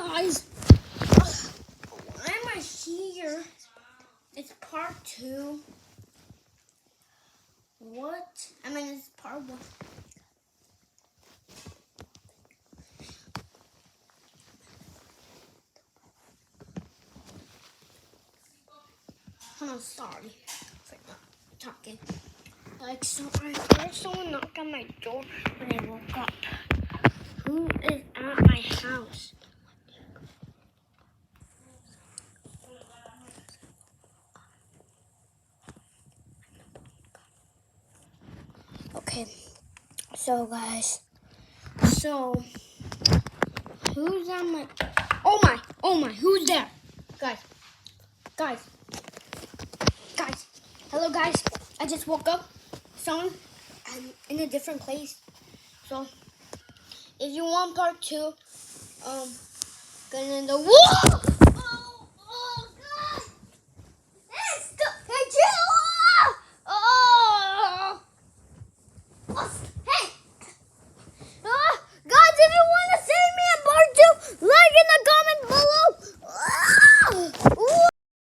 guys. Why am I here? It's part 2. What? I mean, it's part 1. I'm sorry for not talking. Like, so I heard someone knock on my door when I woke up. Who is at my house? Okay, so guys, who's on my? Oh my, who's there? Guys, hello guys. I just woke up. I'm in a different place. So, if you want part 2, get in the wall.